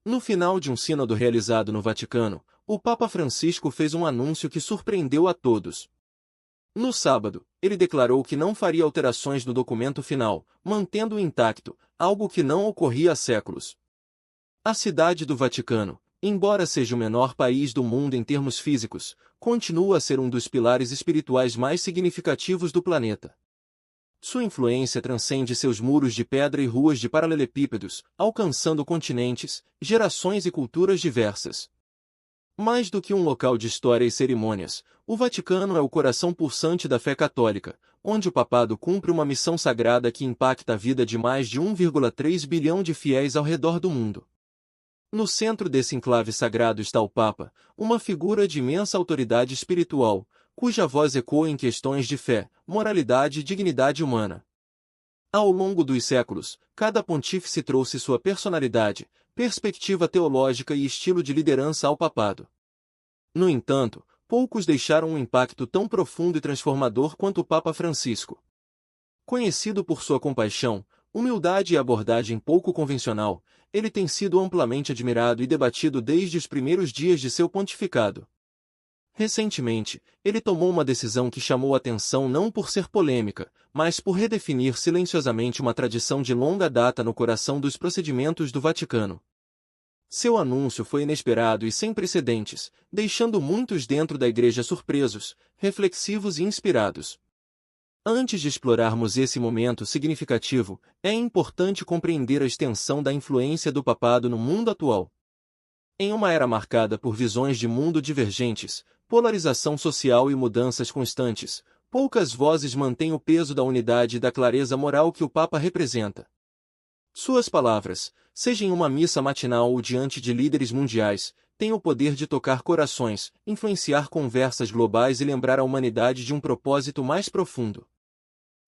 No final de um sínodo realizado no Vaticano, o Papa Francisco fez um anúncio que surpreendeu a todos. No sábado, ele declarou que não faria alterações no documento final, mantendo-o intacto, algo que não ocorria há séculos. A cidade do Vaticano, embora seja o menor país do mundo em termos físicos, continua a ser um dos pilares espirituais mais significativos do planeta. Sua influência transcende seus muros de pedra e ruas de paralelepípedos, alcançando continentes, gerações e culturas diversas. Mais do que um local de história e cerimônias, o Vaticano é o coração pulsante da fé católica, onde o papado cumpre uma missão sagrada que impacta a vida de mais de 1,3 bilhão de fiéis ao redor do mundo. No centro desse enclave sagrado está o Papa, uma figura de imensa autoridade espiritual, cuja voz ecoa em questões de fé, moralidade e dignidade humana. Ao longo dos séculos, cada pontífice trouxe sua personalidade, perspectiva teológica e estilo de liderança ao papado. No entanto, poucos deixaram um impacto tão profundo e transformador quanto o Papa Francisco. Conhecido por sua compaixão, humildade e abordagem pouco convencional, ele tem sido amplamente admirado e debatido desde os primeiros dias de seu pontificado. Recentemente, ele tomou uma decisão que chamou atenção não por ser polêmica, mas por redefinir silenciosamente uma tradição de longa data no coração dos procedimentos do Vaticano. Seu anúncio foi inesperado e sem precedentes, deixando muitos dentro da igreja surpresos, reflexivos e inspirados. Antes de explorarmos esse momento significativo, é importante compreender a extensão da influência do papado no mundo atual. Em uma era marcada por visões de mundo divergentes, polarização social e mudanças constantes, poucas vozes mantêm o peso da unidade e da clareza moral que o Papa representa. Suas palavras, seja em uma missa matinal ou diante de líderes mundiais, têm o poder de tocar corações, influenciar conversas globais e lembrar a humanidade de um propósito mais profundo.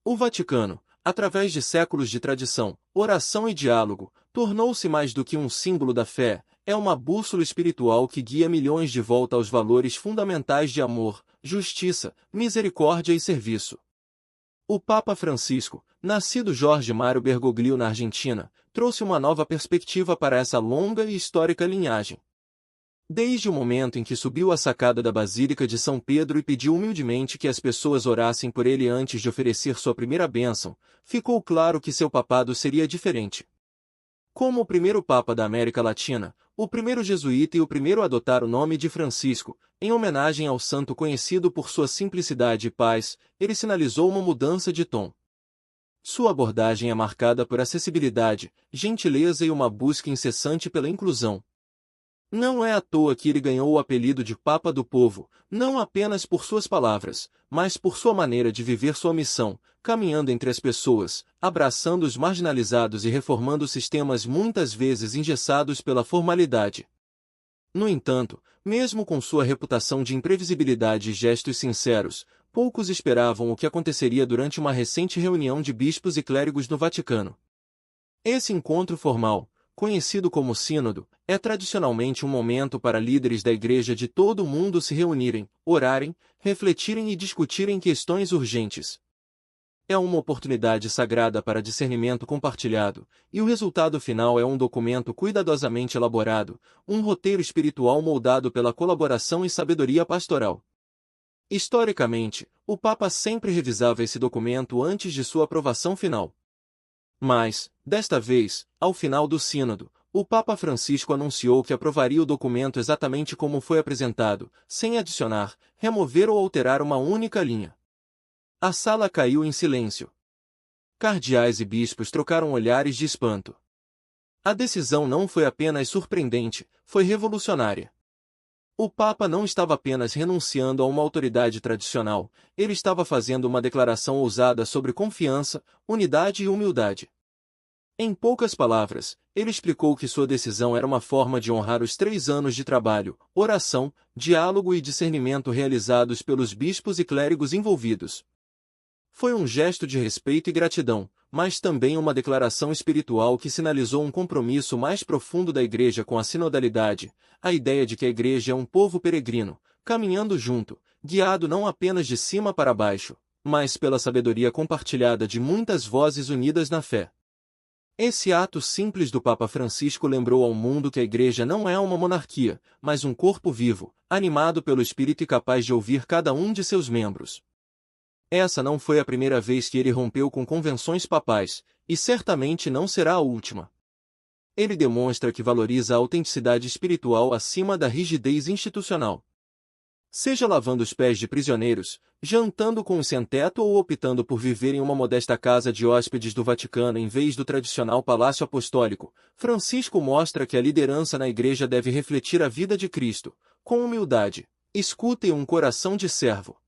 O Vaticano, através de séculos de tradição, oração e diálogo, tornou-se mais do que um símbolo da fé, é uma bússola espiritual que guia milhões de volta aos valores fundamentais de amor, justiça, misericórdia e serviço. O Papa Francisco, nascido Jorge Mário Bergoglio na Argentina, trouxe uma nova perspectiva para essa longa e histórica linhagem. Desde o momento em que subiu à sacada da Basílica de São Pedro e pediu humildemente que as pessoas orassem por ele antes de oferecer sua primeira bênção, ficou claro que seu papado seria diferente. Como o primeiro Papa da América Latina, o primeiro jesuíta e o primeiro a adotar o nome de Francisco, em homenagem ao santo conhecido por sua simplicidade e paz, ele sinalizou uma mudança de tom. Sua abordagem é marcada por acessibilidade, gentileza e uma busca incessante pela inclusão. Não é à toa que ele ganhou o apelido de Papa do Povo, não apenas por suas palavras, mas por sua maneira de viver sua missão, caminhando entre as pessoas, abraçando os marginalizados e reformando sistemas muitas vezes engessados pela formalidade. No entanto, mesmo com sua reputação de imprevisibilidade e gestos sinceros, poucos esperavam o que aconteceria durante uma recente reunião de bispos e clérigos no Vaticano. Esse encontro formal, conhecido como Sínodo, é tradicionalmente um momento para líderes da Igreja de todo o mundo se reunirem, orarem, refletirem e discutirem questões urgentes. É uma oportunidade sagrada para discernimento compartilhado, e o resultado final é um documento cuidadosamente elaborado, um roteiro espiritual moldado pela colaboração e sabedoria pastoral. Historicamente, o Papa sempre revisava esse documento antes de sua aprovação final. Mas, desta vez, ao final do sínodo, o Papa Francisco anunciou que aprovaria o documento exatamente como foi apresentado, sem adicionar, remover ou alterar uma única linha. A sala caiu em silêncio. Cardeais e bispos trocaram olhares de espanto. A decisão não foi apenas surpreendente, foi revolucionária. O Papa não estava apenas renunciando a uma autoridade tradicional, ele estava fazendo uma declaração ousada sobre confiança, unidade e humildade. Em poucas palavras, ele explicou que sua decisão era uma forma de honrar os 3 anos de trabalho, oração, diálogo e discernimento realizados pelos bispos e clérigos envolvidos. Foi um gesto de respeito e gratidão, mas também uma declaração espiritual que sinalizou um compromisso mais profundo da Igreja com a sinodalidade, a ideia de que a Igreja é um povo peregrino, caminhando junto, guiado não apenas de cima para baixo, mas pela sabedoria compartilhada de muitas vozes unidas na fé. Esse ato simples do Papa Francisco lembrou ao mundo que a Igreja não é uma monarquia, mas um corpo vivo, animado pelo Espírito e capaz de ouvir cada um de seus membros. Essa não foi a primeira vez que ele rompeu com convenções papais, e certamente não será a última. Ele demonstra que valoriza a autenticidade espiritual acima da rigidez institucional. Seja lavando os pés de prisioneiros, jantando com um sem-teto ou optando por viver em uma modesta casa de hóspedes do Vaticano em vez do tradicional palácio apostólico, Francisco mostra que a liderança na Igreja deve refletir a vida de Cristo, com humildade, escuta e um coração de servo.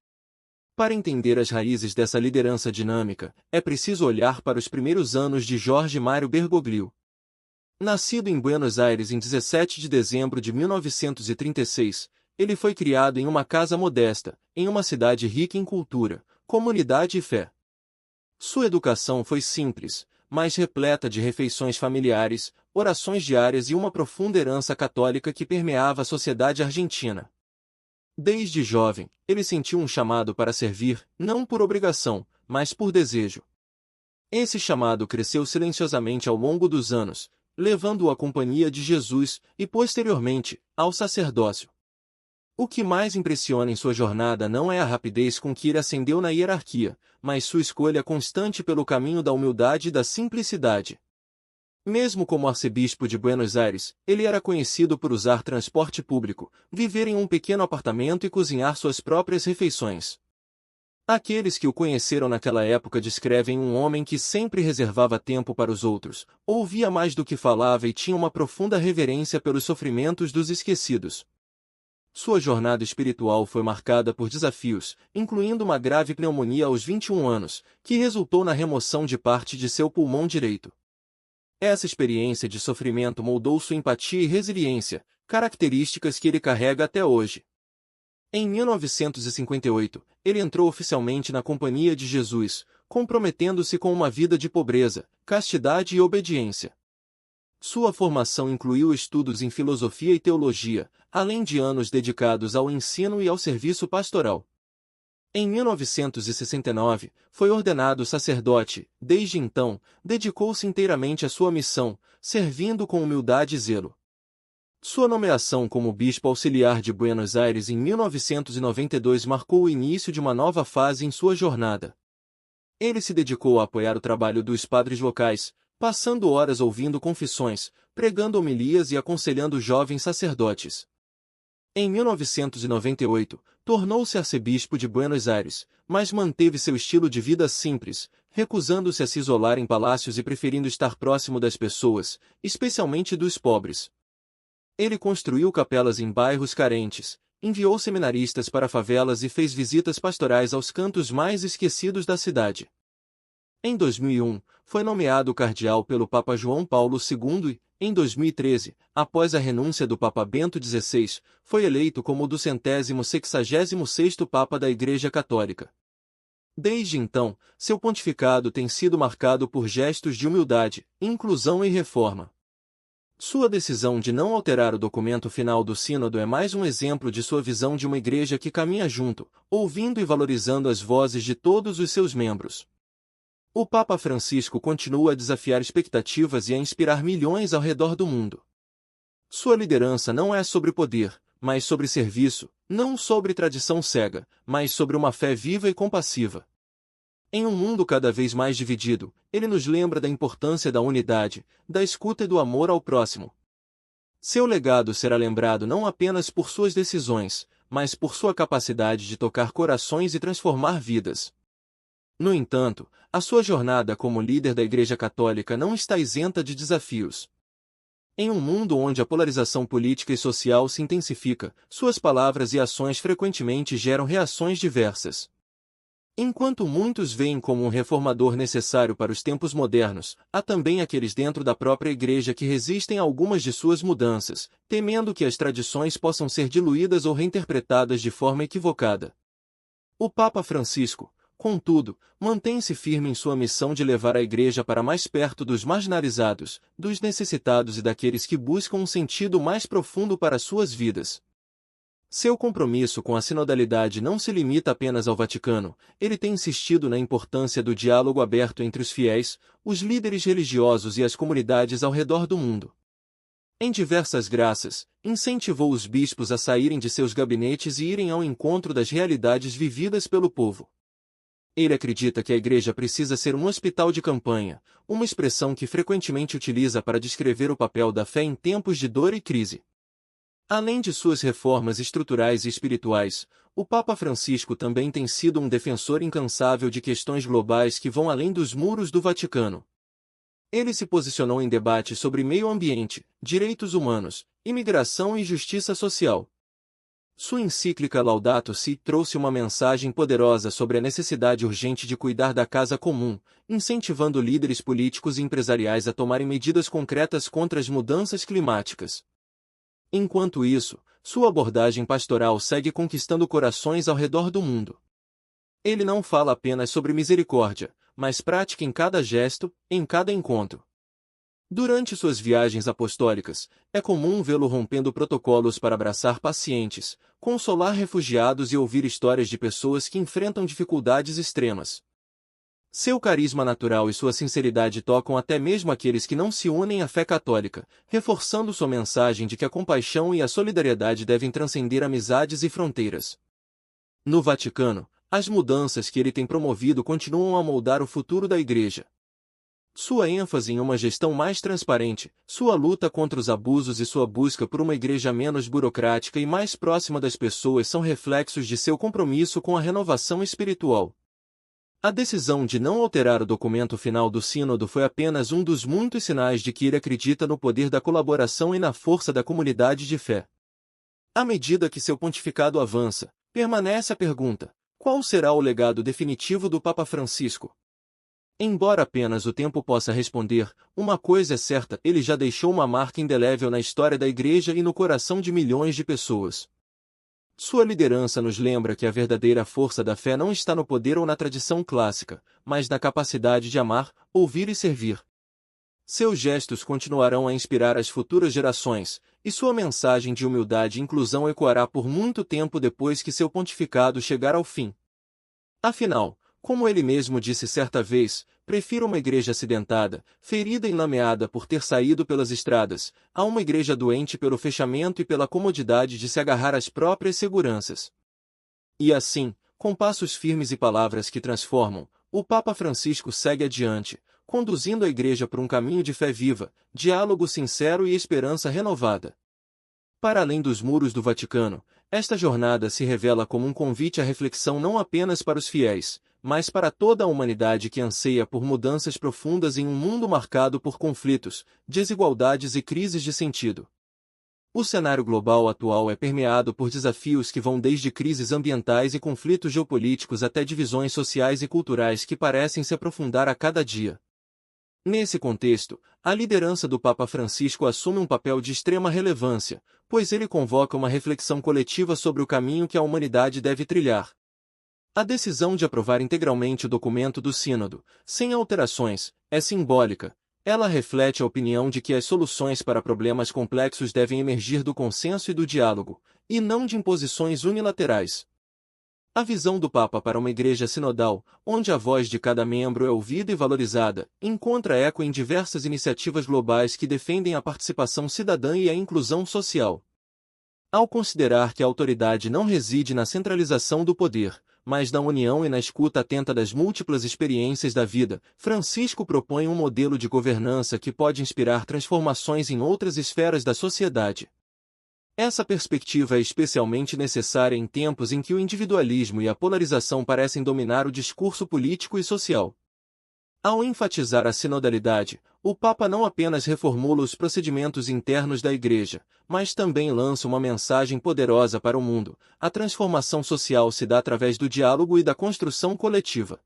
Para entender as raízes dessa liderança dinâmica, é preciso olhar para os primeiros anos de Jorge Mário Bergoglio. Nascido em Buenos Aires em 17 de dezembro de 1936, ele foi criado em uma casa modesta, em uma cidade rica em cultura, comunidade e fé. Sua educação foi simples, mas repleta de refeições familiares, orações diárias e uma profunda herança católica que permeava a sociedade argentina. Desde jovem, ele sentiu um chamado para servir, não por obrigação, mas por desejo. Esse chamado cresceu silenciosamente ao longo dos anos, levando-o à companhia de Jesus e, posteriormente, ao sacerdócio. O que mais impressiona em sua jornada não é a rapidez com que ele ascendeu na hierarquia, mas sua escolha constante pelo caminho da humildade e da simplicidade. Mesmo como arcebispo de Buenos Aires, ele era conhecido por usar transporte público, viver em um pequeno apartamento e cozinhar suas próprias refeições. Aqueles que o conheceram naquela época descrevem um homem que sempre reservava tempo para os outros, ouvia mais do que falava e tinha uma profunda reverência pelos sofrimentos dos esquecidos. Sua jornada espiritual foi marcada por desafios, incluindo uma grave pneumonia aos 21 anos, que resultou na remoção de parte de seu pulmão direito. Essa experiência de sofrimento moldou sua empatia e resiliência, características que ele carrega até hoje. Em 1958, ele entrou oficialmente na Companhia de Jesus, comprometendo-se com uma vida de pobreza, castidade e obediência. Sua formação incluiu estudos em filosofia e teologia, além de anos dedicados ao ensino e ao serviço pastoral. Em 1969, foi ordenado sacerdote. Desde então, dedicou-se inteiramente à sua missão, servindo com humildade e zelo. Sua nomeação como bispo auxiliar de Buenos Aires em 1992 marcou o início de uma nova fase em sua jornada. Ele se dedicou a apoiar o trabalho dos padres locais, passando horas ouvindo confissões, pregando homilias e aconselhando jovens sacerdotes. Em 1998, tornou-se arcebispo de Buenos Aires, mas manteve seu estilo de vida simples, recusando-se a se isolar em palácios e preferindo estar próximo das pessoas, especialmente dos pobres. Ele construiu capelas em bairros carentes, enviou seminaristas para favelas e fez visitas pastorais aos cantos mais esquecidos da cidade. Em 2001, foi nomeado cardeal pelo Papa João Paulo II e, em 2013, após a renúncia do Papa Bento XVI, foi eleito como o 266º Papa da Igreja Católica. Desde então, seu pontificado tem sido marcado por gestos de humildade, inclusão e reforma. Sua decisão de não alterar o documento final do Sínodo é mais um exemplo de sua visão de uma igreja que caminha junto, ouvindo e valorizando as vozes de todos os seus membros. O Papa Francisco continua a desafiar expectativas e a inspirar milhões ao redor do mundo. Sua liderança não é sobre poder, mas sobre serviço, não sobre tradição cega, mas sobre uma fé viva e compassiva. Em um mundo cada vez mais dividido, ele nos lembra da importância da unidade, da escuta e do amor ao próximo. Seu legado será lembrado não apenas por suas decisões, mas por sua capacidade de tocar corações e transformar vidas. No entanto, a sua jornada como líder da Igreja Católica não está isenta de desafios. Em um mundo onde a polarização política e social se intensifica, suas palavras e ações frequentemente geram reações diversas. Enquanto muitos veem como um reformador necessário para os tempos modernos, há também aqueles dentro da própria Igreja que resistem a algumas de suas mudanças, temendo que as tradições possam ser diluídas ou reinterpretadas de forma equivocada. O Papa Francisco, contudo, mantém-se firme em sua missão de levar a Igreja para mais perto dos marginalizados, dos necessitados e daqueles que buscam um sentido mais profundo para suas vidas. Seu compromisso com a sinodalidade não se limita apenas ao Vaticano, ele tem insistido na importância do diálogo aberto entre os fiéis, os líderes religiosos e as comunidades ao redor do mundo. Em diversas graças, incentivou os bispos a saírem de seus gabinetes e irem ao encontro das realidades vividas pelo povo. Ele acredita que a Igreja precisa ser um hospital de campanha, uma expressão que frequentemente utiliza para descrever o papel da fé em tempos de dor e crise. Além de suas reformas estruturais e espirituais, o Papa Francisco também tem sido um defensor incansável de questões globais que vão além dos muros do Vaticano. Ele se posicionou em debates sobre meio ambiente, direitos humanos, imigração e justiça social. Sua encíclica Laudato Si trouxe uma mensagem poderosa sobre a necessidade urgente de cuidar da casa comum, incentivando líderes políticos e empresariais a tomarem medidas concretas contra as mudanças climáticas. Enquanto isso, sua abordagem pastoral segue conquistando corações ao redor do mundo. Ele não fala apenas sobre misericórdia, mas prática em cada gesto, em cada encontro. Durante suas viagens apostólicas, é comum vê-lo rompendo protocolos para abraçar pacientes, consolar refugiados e ouvir histórias de pessoas que enfrentam dificuldades extremas. Seu carisma natural e sua sinceridade tocam até mesmo aqueles que não se unem à fé católica, reforçando sua mensagem de que a compaixão e a solidariedade devem transcender amizades e fronteiras. No Vaticano, as mudanças que ele tem promovido continuam a moldar o futuro da Igreja. Sua ênfase em uma gestão mais transparente, sua luta contra os abusos e sua busca por uma igreja menos burocrática e mais próxima das pessoas são reflexos de seu compromisso com a renovação espiritual. A decisão de não alterar o documento final do Sínodo foi apenas um dos muitos sinais de que ele acredita no poder da colaboração e na força da comunidade de fé. À medida que seu pontificado avança, permanece a pergunta: qual será o legado definitivo do Papa Francisco? Embora apenas o tempo possa responder, uma coisa é certa: ele já deixou uma marca indelével na história da Igreja e no coração de milhões de pessoas. Sua liderança nos lembra que a verdadeira força da fé não está no poder ou na tradição clássica, mas na capacidade de amar, ouvir e servir. Seus gestos continuarão a inspirar as futuras gerações, e sua mensagem de humildade e inclusão ecoará por muito tempo depois que seu pontificado chegar ao fim. Afinal, como ele mesmo disse certa vez, prefiro uma igreja acidentada, ferida e lameada por ter saído pelas estradas, a uma igreja doente pelo fechamento e pela comodidade de se agarrar às próprias seguranças. E assim, com passos firmes e palavras que transformam, o Papa Francisco segue adiante, conduzindo a igreja por um caminho de fé viva, diálogo sincero e esperança renovada. Para além dos muros do Vaticano, esta jornada se revela como um convite à reflexão não apenas para os fiéis, mas para toda a humanidade que anseia por mudanças profundas em um mundo marcado por conflitos, desigualdades e crises de sentido. O cenário global atual é permeado por desafios que vão desde crises ambientais e conflitos geopolíticos até divisões sociais e culturais que parecem se aprofundar a cada dia. Nesse contexto, a liderança do Papa Francisco assume um papel de extrema relevância, pois ele convoca uma reflexão coletiva sobre o caminho que a humanidade deve trilhar. A decisão de aprovar integralmente o documento do Sínodo, sem alterações, é simbólica. Ela reflete a opinião de que as soluções para problemas complexos devem emergir do consenso e do diálogo, e não de imposições unilaterais. A visão do Papa para uma igreja sinodal, onde a voz de cada membro é ouvida e valorizada, encontra eco em diversas iniciativas globais que defendem a participação cidadã e a inclusão social. Ao considerar que a autoridade não reside na centralização do poder, mas na união e na escuta atenta das múltiplas experiências da vida, Francisco propõe um modelo de governança que pode inspirar transformações em outras esferas da sociedade. Essa perspectiva é especialmente necessária em tempos em que o individualismo e a polarização parecem dominar o discurso político e social. Ao enfatizar a sinodalidade, o Papa não apenas reformula os procedimentos internos da Igreja, mas também lança uma mensagem poderosa para o mundo: a transformação social se dá através do diálogo e da construção coletiva.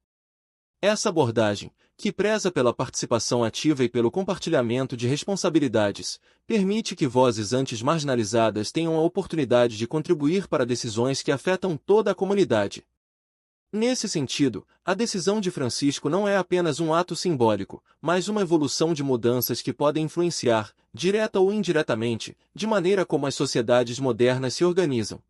Essa abordagem, que preza pela participação ativa e pelo compartilhamento de responsabilidades, permite que vozes antes marginalizadas tenham a oportunidade de contribuir para decisões que afetam toda a comunidade. Nesse sentido, a decisão de Francisco não é apenas um ato simbólico, mas uma evolução de mudanças que podem influenciar, direta ou indiretamente, de maneira como as sociedades modernas se organizam.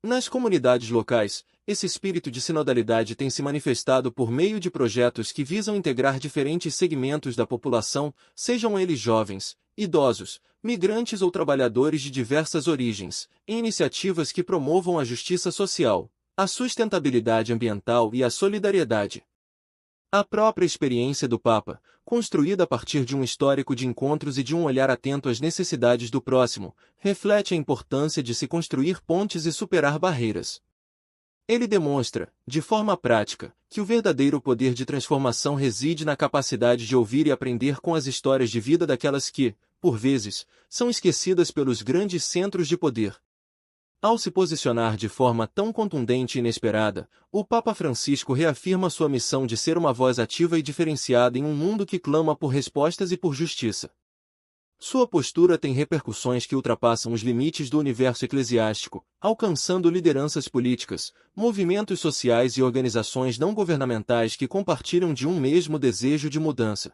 Nas comunidades locais, esse espírito de sinodalidade tem se manifestado por meio de projetos que visam integrar diferentes segmentos da população, sejam eles jovens, idosos, migrantes ou trabalhadores de diversas origens, em iniciativas que promovam a justiça social, a sustentabilidade ambiental e a solidariedade. A própria experiência do Papa, construída a partir de um histórico de encontros e de um olhar atento às necessidades do próximo, reflete a importância de se construir pontes e superar barreiras. Ele demonstra, de forma prática, que o verdadeiro poder de transformação reside na capacidade de ouvir e aprender com as histórias de vida daquelas que, por vezes, são esquecidas pelos grandes centros de poder. Ao se posicionar de forma tão contundente e inesperada, o Papa Francisco reafirma sua missão de ser uma voz ativa e diferenciada em um mundo que clama por respostas e por justiça. Sua postura tem repercussões que ultrapassam os limites do universo eclesiástico, alcançando lideranças políticas, movimentos sociais e organizações não governamentais que compartilham de um mesmo desejo de mudança.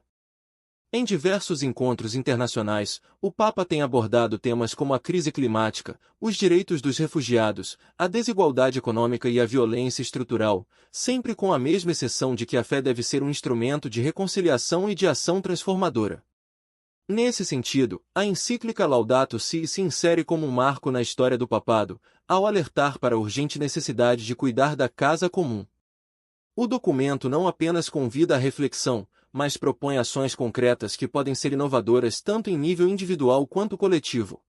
Em diversos encontros internacionais, o Papa tem abordado temas como a crise climática, os direitos dos refugiados, a desigualdade econômica e a violência estrutural, sempre com a mesma exceção de que a fé deve ser um instrumento de reconciliação e de ação transformadora. Nesse sentido, a encíclica Laudato Si se insere como um marco na história do papado, ao alertar para a urgente necessidade de cuidar da casa comum. O documento não apenas convida à reflexão, mas propõe ações concretas que podem ser inovadoras tanto em nível individual quanto coletivo.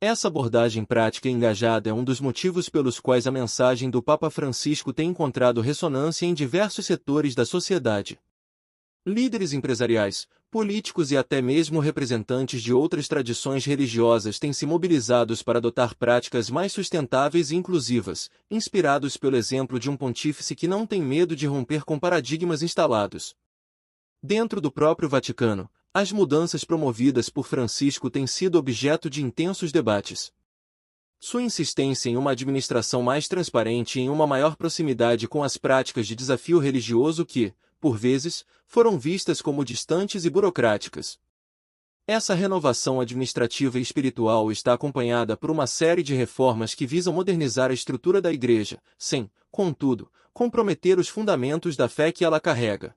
Essa abordagem prática e engajada é um dos motivos pelos quais a mensagem do Papa Francisco tem encontrado ressonância em diversos setores da sociedade. Líderes empresariais, políticos e até mesmo representantes de outras tradições religiosas têm se mobilizados para adotar práticas mais sustentáveis e inclusivas, inspirados pelo exemplo de um pontífice que não tem medo de romper com paradigmas instalados. Dentro do próprio Vaticano, as mudanças promovidas por Francisco têm sido objeto de intensos debates. Sua insistência em uma administração mais transparente e em uma maior proximidade com as práticas de desafio religioso que, por vezes, foram vistas como distantes e burocráticas. Essa renovação administrativa e espiritual está acompanhada por uma série de reformas que visam modernizar a estrutura da Igreja, sem, contudo, comprometer os fundamentos da fé que ela carrega.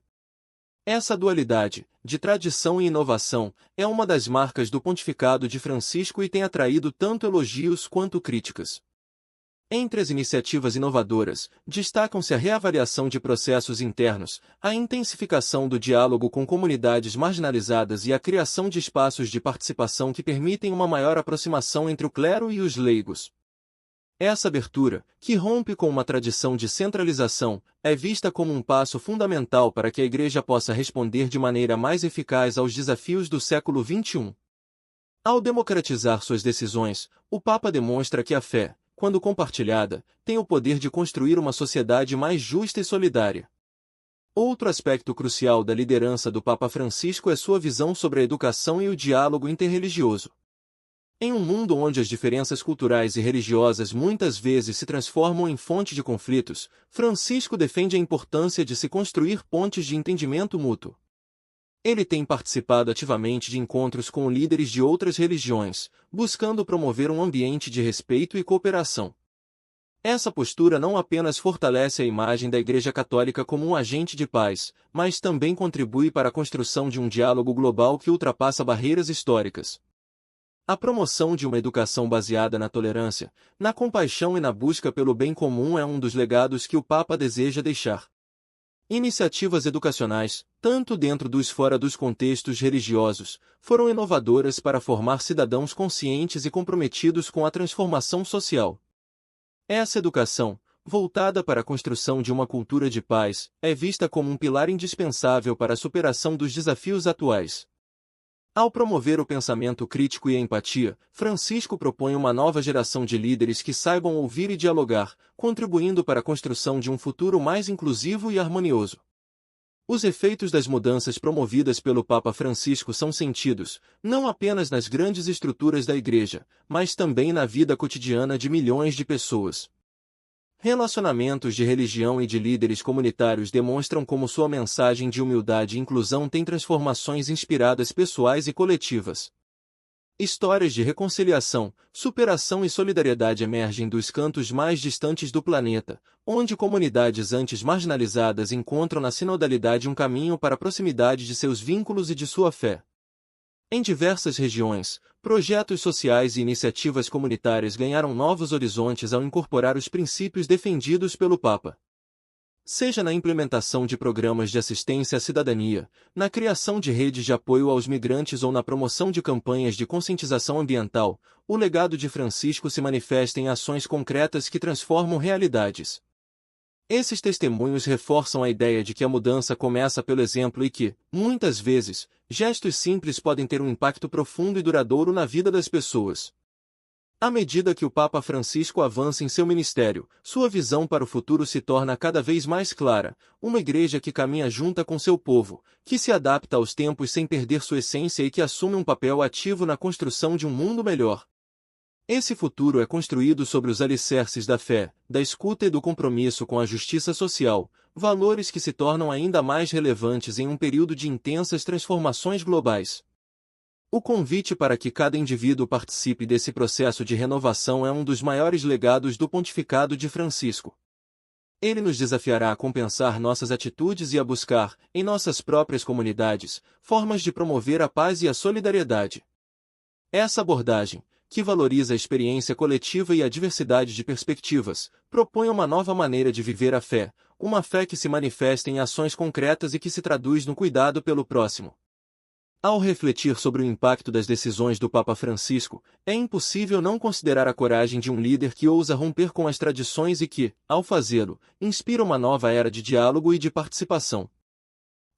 Essa dualidade, de tradição e inovação, é uma das marcas do pontificado de Francisco e tem atraído tanto elogios quanto críticas. Entre as iniciativas inovadoras, destacam-se a reavaliação de processos internos, a intensificação do diálogo com comunidades marginalizadas e a criação de espaços de participação que permitem uma maior aproximação entre o clero e os leigos. Essa abertura, que rompe com uma tradição de centralização, é vista como um passo fundamental para que a Igreja possa responder de maneira mais eficaz aos desafios do século XXI. Ao democratizar suas decisões, o Papa demonstra que a fé, quando compartilhada, tem o poder de construir uma sociedade mais justa e solidária. Outro aspecto crucial da liderança do Papa Francisco é sua visão sobre a educação e o diálogo interreligioso. Em um mundo onde as diferenças culturais e religiosas muitas vezes se transformam em fonte de conflitos, Francisco defende a importância de se construir pontes de entendimento mútuo. Ele tem participado ativamente de encontros com líderes de outras religiões, buscando promover um ambiente de respeito e cooperação. Essa postura não apenas fortalece a imagem da Igreja Católica como um agente de paz, mas também contribui para a construção de um diálogo global que ultrapassa barreiras históricas. A promoção de uma educação baseada na tolerância, na compaixão e na busca pelo bem comum é um dos legados que o Papa deseja deixar. Iniciativas educacionais, tanto dentro e fora dos contextos religiosos, foram inovadoras para formar cidadãos conscientes e comprometidos com a transformação social. Essa educação, voltada para a construção de uma cultura de paz, é vista como um pilar indispensável para a superação dos desafios atuais. Ao promover o pensamento crítico e a empatia, Francisco propõe uma nova geração de líderes que saibam ouvir e dialogar, contribuindo para a construção de um futuro mais inclusivo e harmonioso. Os efeitos das mudanças promovidas pelo Papa Francisco são sentidos, não apenas nas grandes estruturas da Igreja, mas também na vida cotidiana de milhões de pessoas. Relacionamentos de religião e de líderes comunitários demonstram como sua mensagem de humildade e inclusão tem transformações inspiradas pessoais e coletivas. Histórias de reconciliação, superação e solidariedade emergem dos cantos mais distantes do planeta, onde comunidades antes marginalizadas encontram na sinodalidade um caminho para a proximidade de seus vínculos e de sua fé. Em diversas regiões, projetos sociais e iniciativas comunitárias ganharam novos horizontes ao incorporar os princípios defendidos pelo Papa. Seja na implementação de programas de assistência à cidadania, na criação de redes de apoio aos migrantes ou na promoção de campanhas de conscientização ambiental, o legado de Francisco se manifesta em ações concretas que transformam realidades. Esses testemunhos reforçam a ideia de que a mudança começa pelo exemplo e que, muitas vezes, gestos simples podem ter um impacto profundo e duradouro na vida das pessoas. À medida que o Papa Francisco avança em seu ministério, sua visão para o futuro se torna cada vez mais clara, uma igreja que caminha junta com seu povo, que se adapta aos tempos sem perder sua essência e que assume um papel ativo na construção de um mundo melhor. Esse futuro é construído sobre os alicerces da fé, da escuta e do compromisso com a justiça social, valores que se tornam ainda mais relevantes em um período de intensas transformações globais. O convite para que cada indivíduo participe desse processo de renovação é um dos maiores legados do pontificado de Francisco. Ele nos desafiará a compensar nossas atitudes e a buscar, em nossas próprias comunidades, formas de promover a paz e a solidariedade. Essa abordagem, que valoriza a experiência coletiva e a diversidade de perspectivas, propõe uma nova maneira de viver a fé, uma fé que se manifesta em ações concretas e que se traduz no cuidado pelo próximo. Ao refletir sobre o impacto das decisões do Papa Francisco, é impossível não considerar a coragem de um líder que ousa romper com as tradições e que, ao fazê-lo, inspira uma nova era de diálogo e de participação.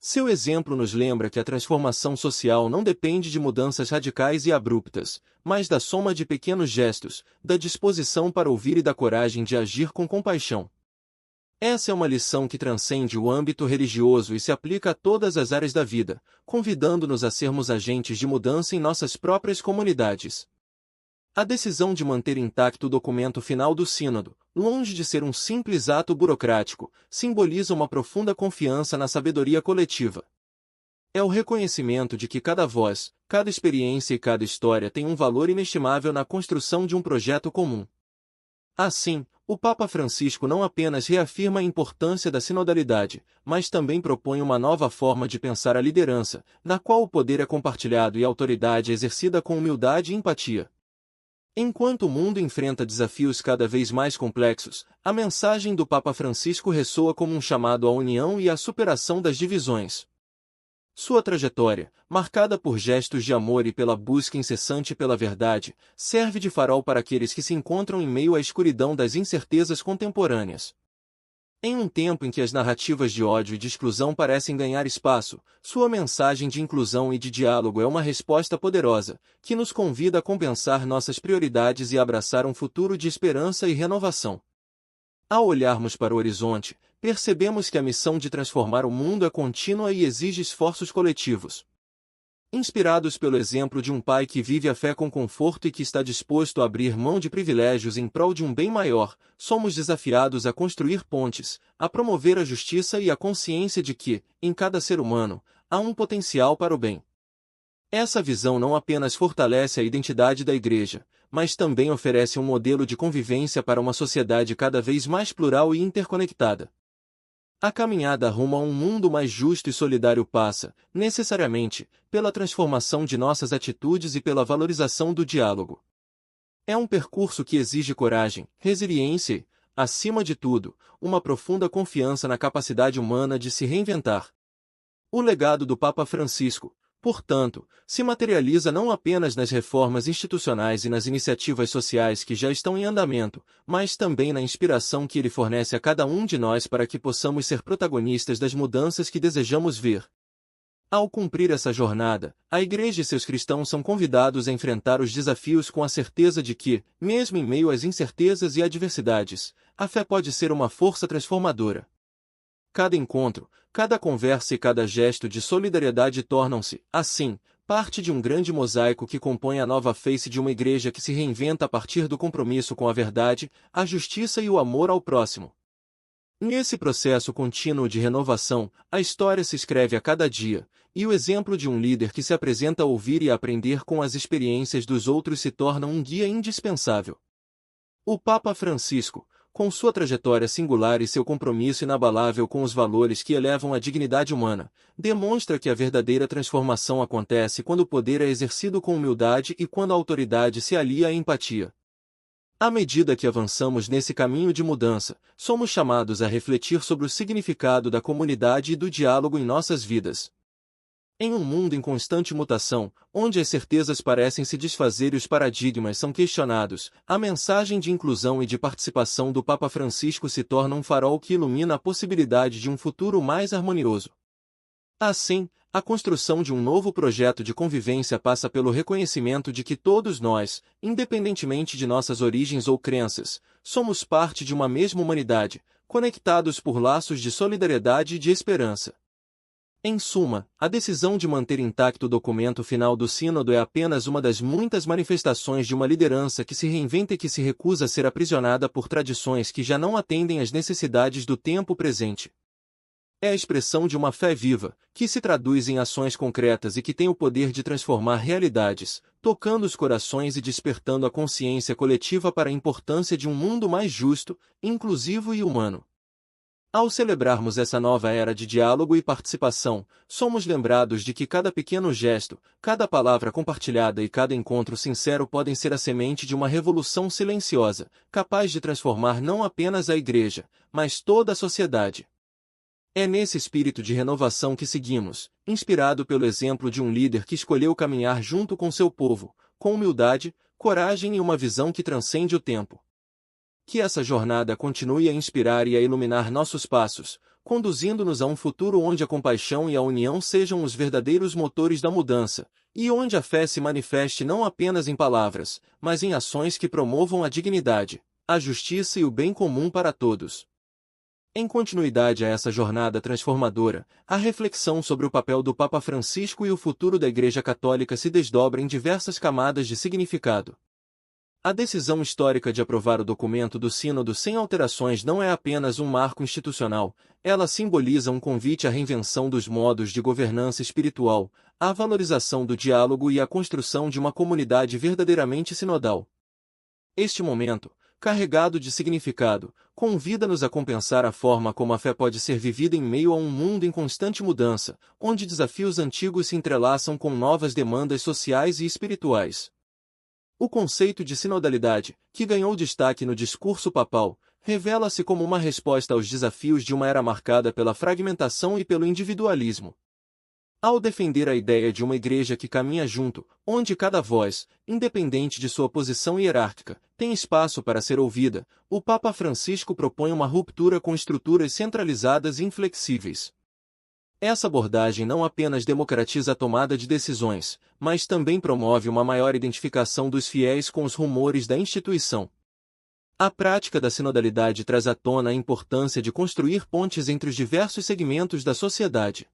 Seu exemplo nos lembra que a transformação social não depende de mudanças radicais e abruptas, mas da soma de pequenos gestos, da disposição para ouvir e da coragem de agir com compaixão. Essa é uma lição que transcende o âmbito religioso e se aplica a todas as áreas da vida, convidando-nos a sermos agentes de mudança em nossas próprias comunidades. A decisão de manter intacto o documento final do Sínodo, longe de ser um simples ato burocrático, simboliza uma profunda confiança na sabedoria coletiva. É o reconhecimento de que cada voz, cada experiência e cada história tem um valor inestimável na construção de um projeto comum. Assim, o Papa Francisco não apenas reafirma a importância da sinodalidade, mas também propõe uma nova forma de pensar a liderança, na qual o poder é compartilhado e a autoridade é exercida com humildade e empatia. Enquanto o mundo enfrenta desafios cada vez mais complexos, a mensagem do Papa Francisco ressoa como um chamado à união e à superação das divisões. Sua trajetória, marcada por gestos de amor e pela busca incessante pela verdade, serve de farol para aqueles que se encontram em meio à escuridão das incertezas contemporâneas. Em um tempo em que as narrativas de ódio e de exclusão parecem ganhar espaço, sua mensagem de inclusão e de diálogo é uma resposta poderosa, que nos convida a compensar nossas prioridades e abraçar um futuro de esperança e renovação. Ao olharmos para o horizonte, percebemos que a missão de transformar o mundo é contínua e exige esforços coletivos. Inspirados pelo exemplo de um pai que vive a fé com conforto e que está disposto a abrir mão de privilégios em prol de um bem maior, somos desafiados a construir pontes, a promover a justiça e a consciência de que, em cada ser humano, há um potencial para o bem. Essa visão não apenas fortalece a identidade da Igreja, mas também oferece um modelo de convivência para uma sociedade cada vez mais plural e interconectada. A caminhada rumo a um mundo mais justo e solidário passa, necessariamente, pela transformação de nossas atitudes e pela valorização do diálogo. É um percurso que exige coragem, resiliência e, acima de tudo, uma profunda confiança na capacidade humana de se reinventar. O legado do Papa Francisco, portanto, se materializa não apenas nas reformas institucionais e nas iniciativas sociais que já estão em andamento, mas também na inspiração que ele fornece a cada um de nós para que possamos ser protagonistas das mudanças que desejamos ver. Ao cumprir essa jornada, a Igreja e seus cristãos são convidados a enfrentar os desafios com a certeza de que, mesmo em meio às incertezas e adversidades, a fé pode ser uma força transformadora. Cada encontro, cada conversa e cada gesto de solidariedade tornam-se, assim, parte de um grande mosaico que compõe a nova face de uma igreja que se reinventa a partir do compromisso com a verdade, a justiça e o amor ao próximo. Nesse processo contínuo de renovação, a história se escreve a cada dia, e o exemplo de um líder que se apresenta a ouvir e a aprender com as experiências dos outros se torna um guia indispensável. O Papa Francisco, com sua trajetória singular e seu compromisso inabalável com os valores que elevam a dignidade humana, demonstra que a verdadeira transformação acontece quando o poder é exercido com humildade e quando a autoridade se alia à empatia. À medida que avançamos nesse caminho de mudança, somos chamados a refletir sobre o significado da comunidade e do diálogo em nossas vidas. Em um mundo em constante mutação, onde as certezas parecem se desfazer e os paradigmas são questionados, a mensagem de inclusão e de participação do Papa Francisco se torna um farol que ilumina a possibilidade de um futuro mais harmonioso. Assim, a construção de um novo projeto de convivência passa pelo reconhecimento de que todos nós, independentemente de nossas origens ou crenças, somos parte de uma mesma humanidade, conectados por laços de solidariedade e de esperança. Em suma, a decisão de manter intacto o documento final do Sínodo é apenas uma das muitas manifestações de uma liderança que se reinventa e que se recusa a ser aprisionada por tradições que já não atendem às necessidades do tempo presente. É a expressão de uma fé viva, que se traduz em ações concretas e que tem o poder de transformar realidades, tocando os corações e despertando a consciência coletiva para a importância de um mundo mais justo, inclusivo e humano. Ao celebrarmos essa nova era de diálogo e participação, somos lembrados de que cada pequeno gesto, cada palavra compartilhada e cada encontro sincero podem ser a semente de uma revolução silenciosa, capaz de transformar não apenas a Igreja, mas toda a sociedade. É nesse espírito de renovação que seguimos, inspirado pelo exemplo de um líder que escolheu caminhar junto com seu povo, com humildade, coragem e uma visão que transcende o tempo. Que essa jornada continue a inspirar e a iluminar nossos passos, conduzindo-nos a um futuro onde a compaixão e a união sejam os verdadeiros motores da mudança, e onde a fé se manifeste não apenas em palavras, mas em ações que promovam a dignidade, a justiça e o bem comum para todos. Em continuidade a essa jornada transformadora, a reflexão sobre o papel do Papa Francisco e o futuro da Igreja Católica se desdobra em diversas camadas de significado. A decisão histórica de aprovar o documento do Sínodo sem alterações não é apenas um marco institucional, ela simboliza um convite à reinvenção dos modos de governança espiritual, à valorização do diálogo e à construção de uma comunidade verdadeiramente sinodal. Este momento, carregado de significado, convida-nos a compensar a forma como a fé pode ser vivida em meio a um mundo em constante mudança, onde desafios antigos se entrelaçam com novas demandas sociais e espirituais. O conceito de sinodalidade, que ganhou destaque no discurso papal, revela-se como uma resposta aos desafios de uma era marcada pela fragmentação e pelo individualismo. Ao defender a ideia de uma igreja que caminha junto, onde cada voz, independente de sua posição hierárquica, tem espaço para ser ouvida, o Papa Francisco propõe uma ruptura com estruturas centralizadas e inflexíveis. Essa abordagem não apenas democratiza a tomada de decisões, mas também promove uma maior identificação dos fiéis com os rumores da instituição. A prática da sinodalidade traz à tona a importância de construir pontes entre os diversos segmentos da sociedade.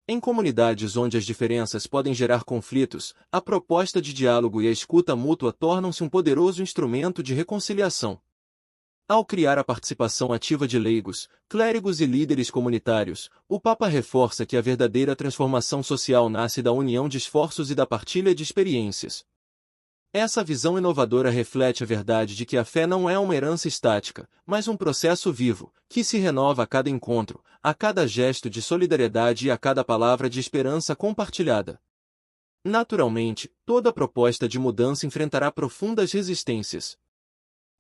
Em comunidades onde as diferenças podem gerar conflitos, a proposta de diálogo e a escuta mútua tornam-se um poderoso instrumento de reconciliação. Ao criar a participação ativa de leigos, clérigos e líderes comunitários, o Papa reforça que a verdadeira transformação social nasce da união de esforços e da partilha de experiências. Essa visão inovadora reflete a verdade de que a fé não é uma herança estática, mas um processo vivo, que se renova a cada encontro, a cada gesto de solidariedade e a cada palavra de esperança compartilhada. Naturalmente, toda proposta de mudança enfrentará profundas resistências.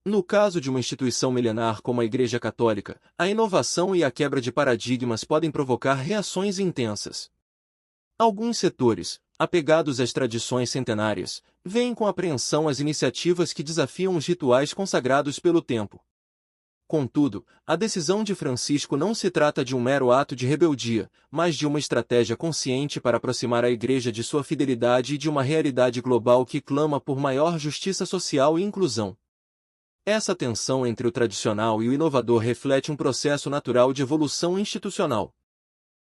No caso de uma instituição milenar como a Igreja Católica, a inovação e a quebra de paradigmas podem provocar reações intensas. Alguns setores, apegados às tradições centenárias, veem com apreensão as iniciativas que desafiam os rituais consagrados pelo tempo. Contudo, a decisão de Francisco não se trata de um mero ato de rebeldia, mas de uma estratégia consciente para aproximar a Igreja de sua fidelidade e de uma realidade global que clama por maior justiça social e inclusão. Essa tensão entre o tradicional e o inovador reflete um processo natural de evolução institucional.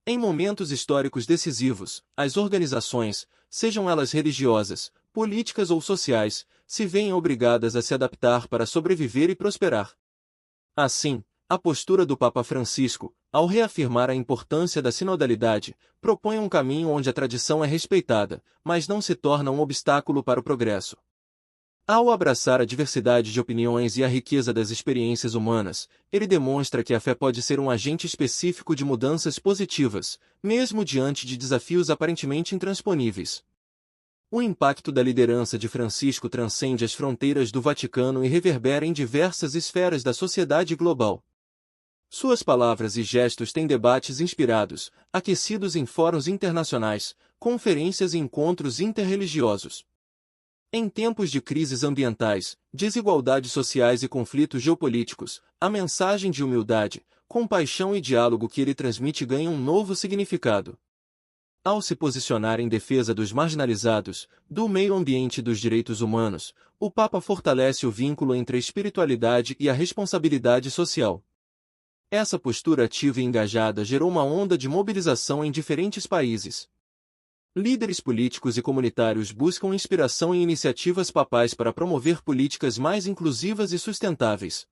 Em momentos históricos decisivos, as organizações, sejam elas religiosas, políticas ou sociais, se veem obrigadas a se adaptar para sobreviver e prosperar. Assim, A postura do Papa Francisco, ao reafirmar a importância da sinodalidade, propõe um caminho onde a tradição é respeitada, mas não se torna um obstáculo para o progresso. Ao abraçar a diversidade de opiniões e a riqueza das experiências humanas, ele demonstra que a fé pode ser um agente específico de mudanças positivas, mesmo diante de desafios aparentemente intransponíveis. O impacto da liderança de Francisco transcende as fronteiras do Vaticano e reverbera em diversas esferas da sociedade global. Suas palavras e gestos têm debates inspirados, aquecidos em fóruns internacionais, conferências e encontros interreligiosos. Em tempos de crises ambientais, desigualdades sociais e conflitos geopolíticos, a mensagem de humildade, compaixão e diálogo que ele transmite ganha um novo significado. Ao se posicionar em defesa dos marginalizados, do meio ambiente e dos direitos humanos, o Papa fortalece o vínculo entre a espiritualidade e a responsabilidade social. Essa postura ativa e engajada gerou uma onda de mobilização em diferentes países. Líderes políticos e comunitários buscam inspiração em iniciativas papais para promover políticas mais inclusivas e sustentáveis.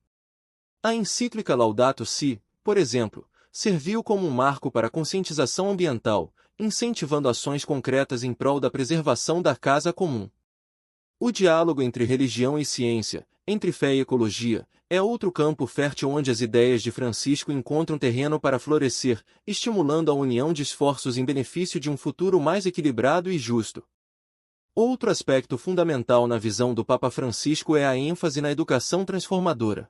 A encíclica Laudato Si, por exemplo, serviu como um marco para a conscientização ambiental, incentivando ações concretas em prol da preservação da casa comum. O diálogo entre religião e ciência, entre fé e ecologia, é outro campo fértil onde as ideias de Francisco encontram terreno para florescer, estimulando a união de esforços em benefício de um futuro mais equilibrado e justo. Outro aspecto fundamental na visão do Papa Francisco é a ênfase na educação transformadora.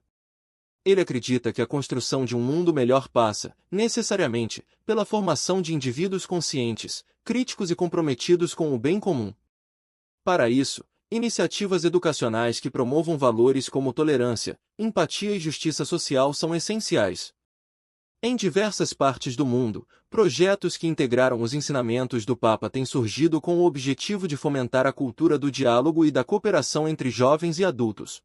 Ele acredita que a construção de um mundo melhor passa, necessariamente, pela formação de indivíduos conscientes, críticos e comprometidos com o bem comum. Para isso, iniciativas educacionais que promovam valores como tolerância, empatia e justiça social são essenciais. Em diversas partes do mundo, projetos que integraram os ensinamentos do Papa têm surgido com o objetivo de fomentar a cultura do diálogo e da cooperação entre jovens e adultos.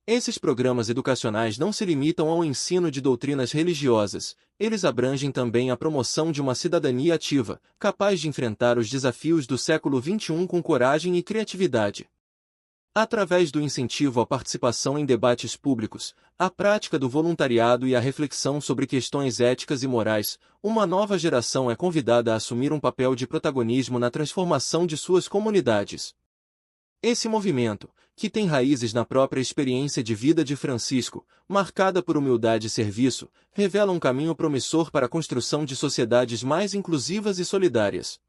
Esses programas educacionais não se limitam ao ensino de doutrinas religiosas, eles abrangem também a promoção de uma cidadania ativa, capaz de enfrentar os desafios do século XXI com coragem e criatividade. Através do incentivo à participação em debates públicos, a prática do voluntariado e a reflexão sobre questões éticas e morais, uma nova geração é convidada a assumir um papel de protagonismo na transformação de suas comunidades. Esse movimento, que tem raízes na própria experiência de vida de Francisco, marcada por humildade e serviço, revela um caminho promissor para a construção de sociedades mais inclusivas e solidárias.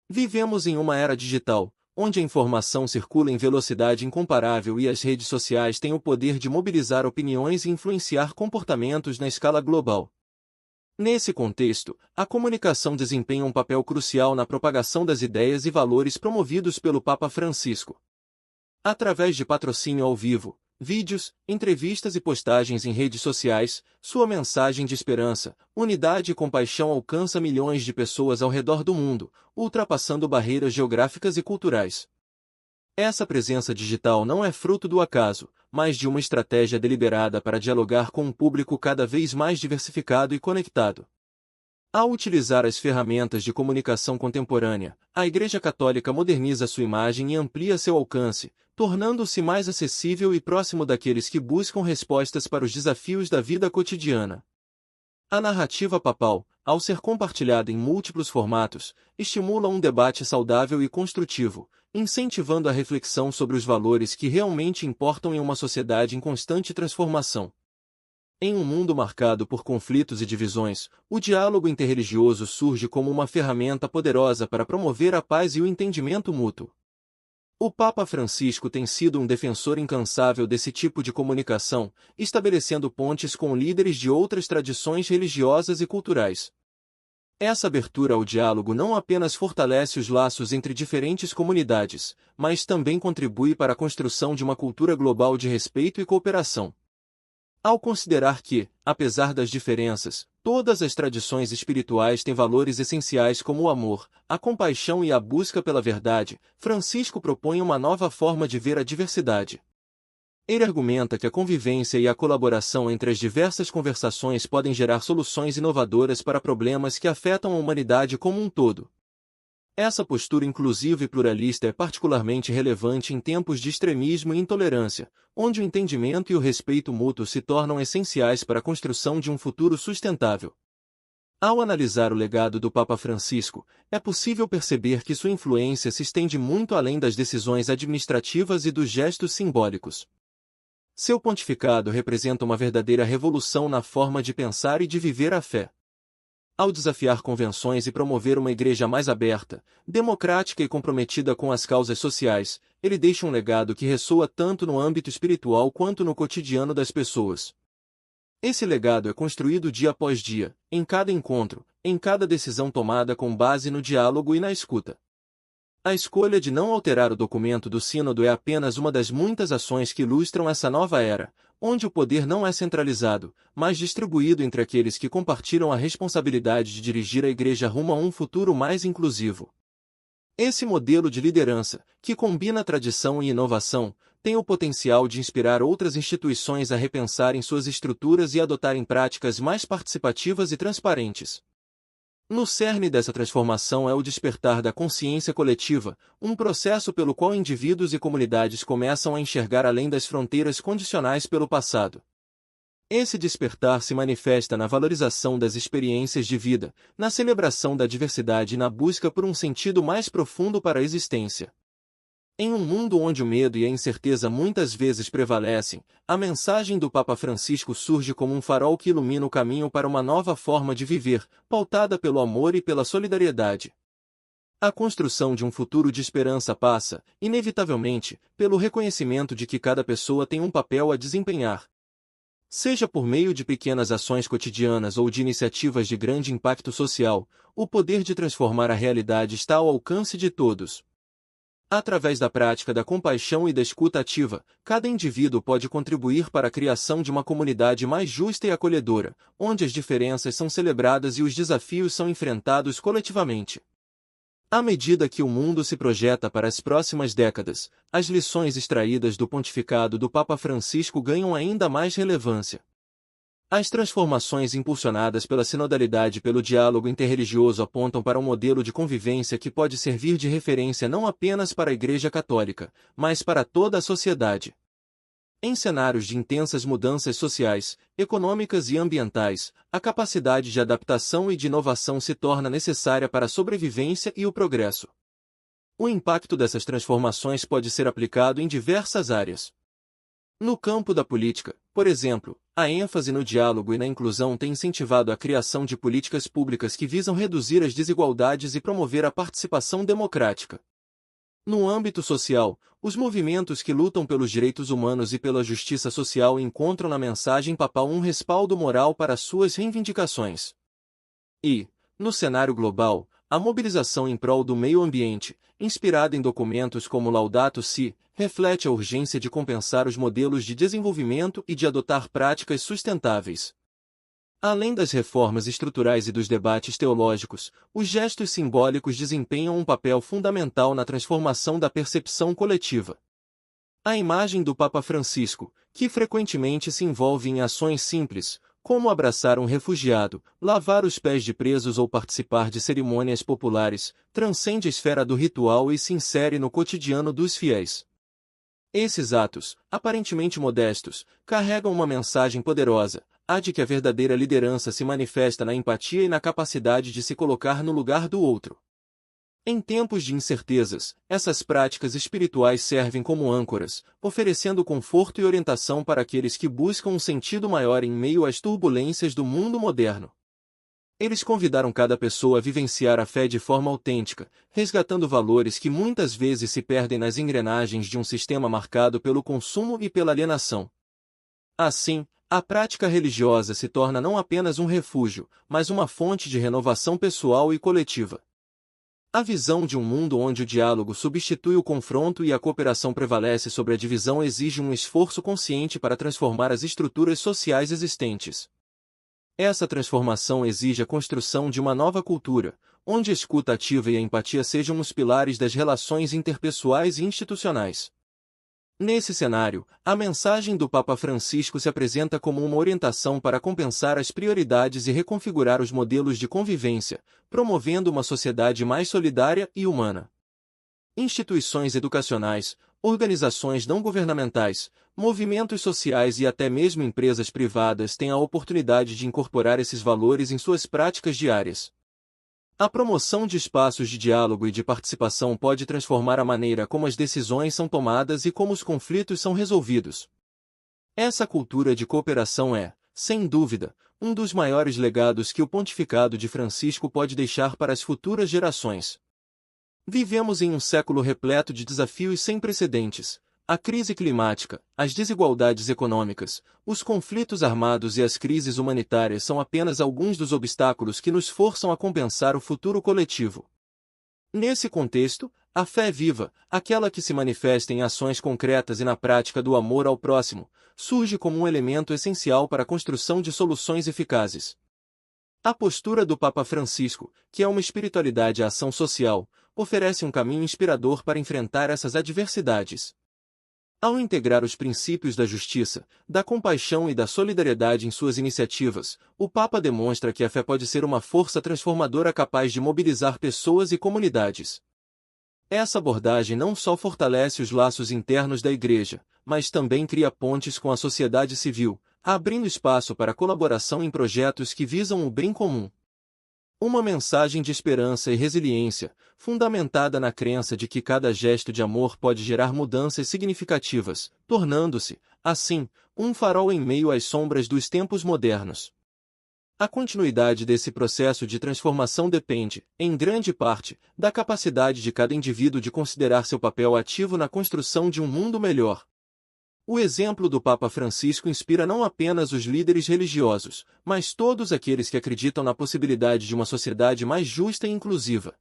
Vivemos em uma era digital, onde a informação circula em velocidade incomparável e as redes sociais têm o poder de mobilizar opiniões e influenciar comportamentos na escala global. Nesse contexto, a comunicação desempenha um papel crucial na propagação das ideias e valores promovidos pelo Papa Francisco. Através de patrocínio ao vivo, vídeos, entrevistas e postagens em redes sociais, sua mensagem de esperança, unidade e compaixão alcança milhões de pessoas ao redor do mundo, ultrapassando barreiras geográficas e culturais. Essa presença digital não é fruto do acaso, mas de uma estratégia deliberada para dialogar com um público cada vez mais diversificado e conectado. Ao utilizar as ferramentas de comunicação contemporânea, a Igreja Católica moderniza sua imagem e amplia seu alcance, tornando-se mais acessível e próximo daqueles que buscam respostas para os desafios da vida cotidiana. A narrativa papal, ao ser compartilhada em múltiplos formatos, estimula um debate saudável e construtivo, incentivando a reflexão sobre os valores que realmente importam em uma sociedade em constante transformação. Em um mundo marcado por conflitos e divisões, o diálogo interreligioso surge como uma ferramenta poderosa para promover a paz e o entendimento mútuo. O Papa Francisco tem sido um defensor incansável desse tipo de comunicação, estabelecendo pontes com líderes de outras tradições religiosas e culturais. Essa abertura ao diálogo não apenas fortalece os laços entre diferentes comunidades, mas também contribui para a construção de uma cultura global de respeito e cooperação. Ao considerar que, apesar das diferenças, todas as tradições espirituais têm valores essenciais como o amor, a compaixão e a busca pela verdade, Francisco propõe uma nova forma de ver a diversidade. Ele argumenta que a convivência e a colaboração entre as diversas conversações podem gerar soluções inovadoras para problemas que afetam a humanidade como um todo. Essa postura inclusiva e pluralista é particularmente relevante em tempos de extremismo e intolerância, onde o entendimento e o respeito mútuo se tornam essenciais para a construção de um futuro sustentável. Ao analisar o legado do Papa Francisco, é possível perceber que sua influência se estende muito além das decisões administrativas e dos gestos simbólicos. Seu pontificado representa uma verdadeira revolução na forma de pensar e de viver a fé. Ao desafiar convenções e promover uma igreja mais aberta, democrática e comprometida com as causas sociais, ele deixa um legado que ressoa tanto no âmbito espiritual quanto no cotidiano das pessoas. Esse legado é construído dia após dia, em cada encontro, em cada decisão tomada com base no diálogo e na escuta. A escolha de não alterar o documento do Sínodo é apenas uma das muitas ações que ilustram essa nova era, onde o poder não é centralizado, mas distribuído entre aqueles que compartilham a responsabilidade de dirigir a Igreja rumo a um futuro mais inclusivo. Esse modelo de liderança, que combina tradição e inovação, tem o potencial de inspirar outras instituições a repensarem suas estruturas e adotarem práticas mais participativas e transparentes. No cerne dessa transformação é o despertar da consciência coletiva, um processo pelo qual indivíduos e comunidades começam a enxergar além das fronteiras condicionais pelo passado. Esse despertar se manifesta na valorização das experiências de vida, na celebração da diversidade e na busca por um sentido mais profundo para a existência. Em um mundo onde o medo e a incerteza muitas vezes prevalecem, a mensagem do Papa Francisco surge como um farol que ilumina o caminho para uma nova forma de viver, pautada pelo amor e pela solidariedade. A construção de um futuro de esperança passa, inevitavelmente, pelo reconhecimento de que cada pessoa tem um papel a desempenhar. Seja por meio de pequenas ações cotidianas ou de iniciativas de grande impacto social, o poder de transformar a realidade está ao alcance de todos. Através da prática da compaixão e da escuta ativa, cada indivíduo pode contribuir para a criação de uma comunidade mais justa e acolhedora, onde as diferenças são celebradas e os desafios são enfrentados coletivamente. À medida que o mundo se projeta para as próximas décadas, as lições extraídas do pontificado do Papa Francisco ganham ainda mais relevância. As transformações impulsionadas pela sinodalidade e pelo diálogo interreligioso apontam para um modelo de convivência que pode servir de referência não apenas para a Igreja Católica, mas para toda a sociedade. Em cenários de intensas mudanças sociais, econômicas e ambientais, a capacidade de adaptação e de inovação se torna necessária para a sobrevivência e o progresso. O impacto dessas transformações pode ser aplicado em diversas áreas. No campo da política, por exemplo, a ênfase no diálogo e na inclusão tem incentivado a criação de políticas públicas que visam reduzir as desigualdades e promover a participação democrática. No âmbito social, os movimentos que lutam pelos direitos humanos e pela justiça social encontram na mensagem papal um respaldo moral para suas reivindicações. E, no cenário global, a mobilização em prol do meio ambiente, inspirada em documentos como Laudato Si, reflete a urgência de compensar os modelos de desenvolvimento e de adotar práticas sustentáveis. Além das reformas estruturais e dos debates teológicos, os gestos simbólicos desempenham um papel fundamental na transformação da percepção coletiva. A imagem do Papa Francisco, que frequentemente se envolve em ações simples, como abraçar um refugiado, lavar os pés de presos ou participar de cerimônias populares, transcende a esfera do ritual e se insere no cotidiano dos fiéis. Esses atos, aparentemente modestos, carregam uma mensagem poderosa, a de que a verdadeira liderança se manifesta na empatia e na capacidade de se colocar no lugar do outro. Em tempos de incertezas, essas práticas espirituais servem como âncoras, oferecendo conforto e orientação para aqueles que buscam um sentido maior em meio às turbulências do mundo moderno. Eles convidaram cada pessoa a vivenciar a fé de forma autêntica, resgatando valores que muitas vezes se perdem nas engrenagens de um sistema marcado pelo consumo e pela alienação. Assim, a prática religiosa se torna não apenas um refúgio, mas uma fonte de renovação pessoal e coletiva. A visão de um mundo onde o diálogo substitui o confronto e a cooperação prevalece sobre a divisão exige um esforço consciente para transformar as estruturas sociais existentes. Essa transformação exige a construção de uma nova cultura, onde a escuta ativa e a empatia sejam os pilares das relações interpessoais e institucionais. Nesse cenário, a mensagem do Papa Francisco se apresenta como uma orientação para compensar as prioridades e reconfigurar os modelos de convivência, promovendo uma sociedade mais solidária e humana. Instituições educacionais, organizações não governamentais, movimentos sociais e até mesmo empresas privadas têm a oportunidade de incorporar esses valores em suas práticas diárias. A promoção de espaços de diálogo e de participação pode transformar a maneira como as decisões são tomadas e como os conflitos são resolvidos. Essa cultura de cooperação é, sem dúvida, um dos maiores legados que o pontificado de Francisco pode deixar para as futuras gerações. Vivemos em um século repleto de desafios sem precedentes. A crise climática, as desigualdades econômicas, os conflitos armados e as crises humanitárias são apenas alguns dos obstáculos que nos forçam a compensar o futuro coletivo. Nesse contexto, a fé viva, aquela que se manifesta em ações concretas e na prática do amor ao próximo, surge como um elemento essencial para a construção de soluções eficazes. A postura do Papa Francisco, que é uma espiritualidade à ação social, oferece um caminho inspirador para enfrentar essas adversidades. Ao integrar os princípios da justiça, da compaixão e da solidariedade em suas iniciativas, o Papa demonstra que a fé pode ser uma força transformadora capaz de mobilizar pessoas e comunidades. Essa abordagem não só fortalece os laços internos da Igreja, mas também cria pontes com a sociedade civil, abrindo espaço para colaboração em projetos que visam o bem comum. Uma mensagem de esperança e resiliência, fundamentada na crença de que cada gesto de amor pode gerar mudanças significativas, tornando-se, assim, um farol em meio às sombras dos tempos modernos. A continuidade desse processo de transformação depende, em grande parte, da capacidade de cada indivíduo de considerar seu papel ativo na construção de um mundo melhor. O exemplo do Papa Francisco inspira não apenas os líderes religiosos, mas todos aqueles que acreditam na possibilidade de uma sociedade mais justa e inclusiva.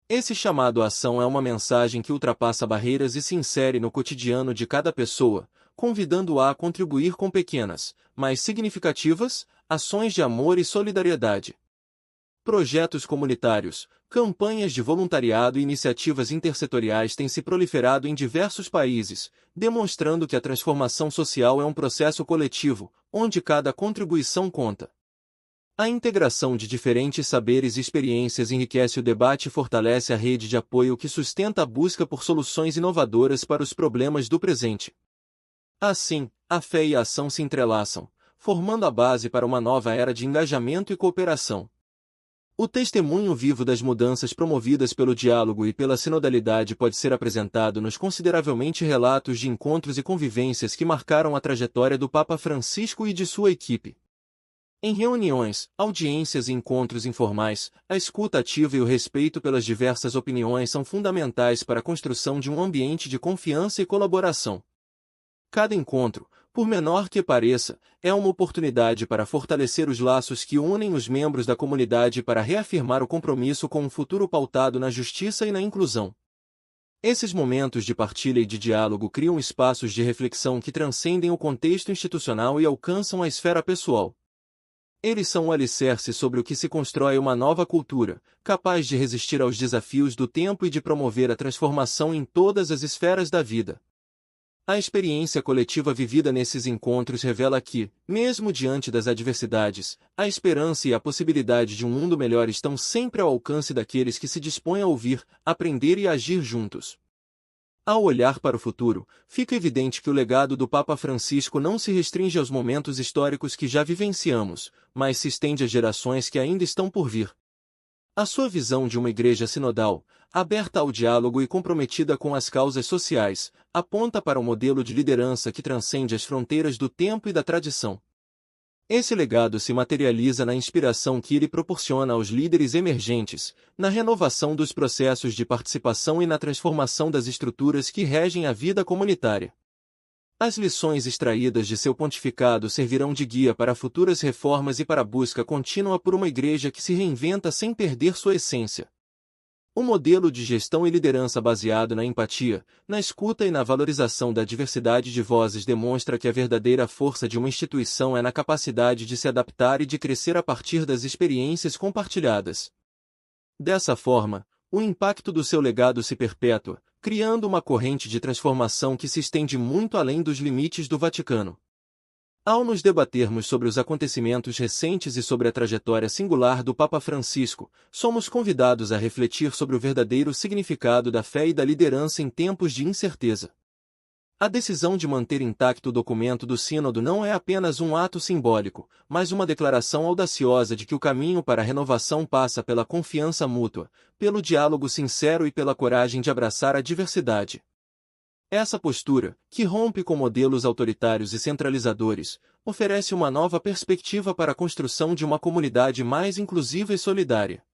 Esse chamado à ação é uma mensagem que ultrapassa barreiras e se insere no cotidiano de cada pessoa, convidando-a a contribuir com pequenas, mas significativas, ações de amor e solidariedade. Projetos comunitários, campanhas de voluntariado e iniciativas intersetoriais têm se proliferado em diversos países, demonstrando que a transformação social é um processo coletivo, onde cada contribuição conta. A integração de diferentes saberes e experiências enriquece o debate e fortalece a rede de apoio que sustenta a busca por soluções inovadoras para os problemas do presente. Assim, a fé e a ação se entrelaçam, formando a base para uma nova era de engajamento e cooperação. O testemunho vivo das mudanças promovidas pelo diálogo e pela sinodalidade pode ser apresentado nos consideravelmente relatos de encontros e convivências que marcaram a trajetória do Papa Francisco e de sua equipe. Em reuniões, audiências e encontros informais, a escuta ativa e o respeito pelas diversas opiniões são fundamentais para a construção de um ambiente de confiança e colaboração. Cada encontro, por menor que pareça, é uma oportunidade para fortalecer os laços que unem os membros da comunidade e para reafirmar o compromisso com um futuro pautado na justiça e na inclusão. Esses momentos de partilha e de diálogo criam espaços de reflexão que transcendem o contexto institucional e alcançam a esfera pessoal. Eles são o alicerce sobre o que se constrói uma nova cultura, capaz de resistir aos desafios do tempo e de promover a transformação em todas as esferas da vida. A experiência coletiva vivida nesses encontros revela que, mesmo diante das adversidades, a esperança e a possibilidade de um mundo melhor estão sempre ao alcance daqueles que se dispõem a ouvir, aprender e agir juntos. Ao olhar para o futuro, fica evidente que o legado do Papa Francisco não se restringe aos momentos históricos que já vivenciamos, mas se estende às gerações que ainda estão por vir. A sua visão de uma igreja sinodal, aberta ao diálogo e comprometida com as causas sociais, aponta para um modelo de liderança que transcende as fronteiras do tempo e da tradição. Esse legado se materializa na inspiração que ele proporciona aos líderes emergentes, na renovação dos processos de participação e na transformação das estruturas que regem a vida comunitária. As lições extraídas de seu pontificado servirão de guia para futuras reformas e para a busca contínua por uma igreja que se reinventa sem perder sua essência. Um modelo de gestão e liderança baseado na empatia, na escuta e na valorização da diversidade de vozes demonstra que a verdadeira força de uma instituição é na capacidade de se adaptar e de crescer a partir das experiências compartilhadas. Dessa forma, o impacto do seu legado se perpetua, criando uma corrente de transformação que se estende muito além dos limites do Vaticano. Ao nos debatermos sobre os acontecimentos recentes e sobre a trajetória singular do Papa Francisco, somos convidados a refletir sobre o verdadeiro significado da fé e da liderança em tempos de incerteza. A decisão de manter intacto o documento do Sínodo não é apenas um ato simbólico, mas uma declaração audaciosa de que o caminho para a renovação passa pela confiança mútua, pelo diálogo sincero e pela coragem de abraçar a diversidade. Essa postura, que rompe com modelos autoritários e centralizadores, oferece uma nova perspectiva para a construção de uma comunidade mais inclusiva e solidária.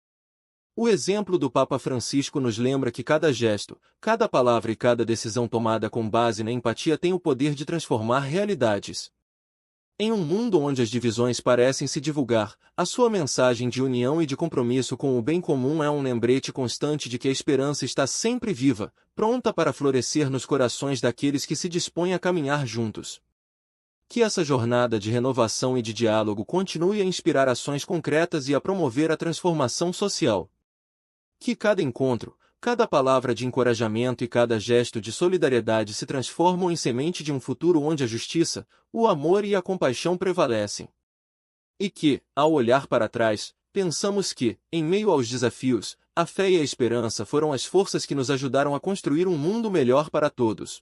O exemplo do Papa Francisco nos lembra que cada gesto, cada palavra e cada decisão tomada com base na empatia tem o poder de transformar realidades. Em um mundo onde as divisões parecem se divulgar, a sua mensagem de união e de compromisso com o bem comum é um lembrete constante de que a esperança está sempre viva, pronta para florescer nos corações daqueles que se dispõem a caminhar juntos. Que essa jornada de renovação e de diálogo continue a inspirar ações concretas e a promover a transformação social. Que cada encontro, cada palavra de encorajamento e cada gesto de solidariedade se transformam em semente de um futuro onde a justiça, o amor e a compaixão prevalecem. E que, ao olhar para trás, pensamos que, em meio aos desafios, a fé e a esperança foram as forças que nos ajudaram a construir um mundo melhor para todos.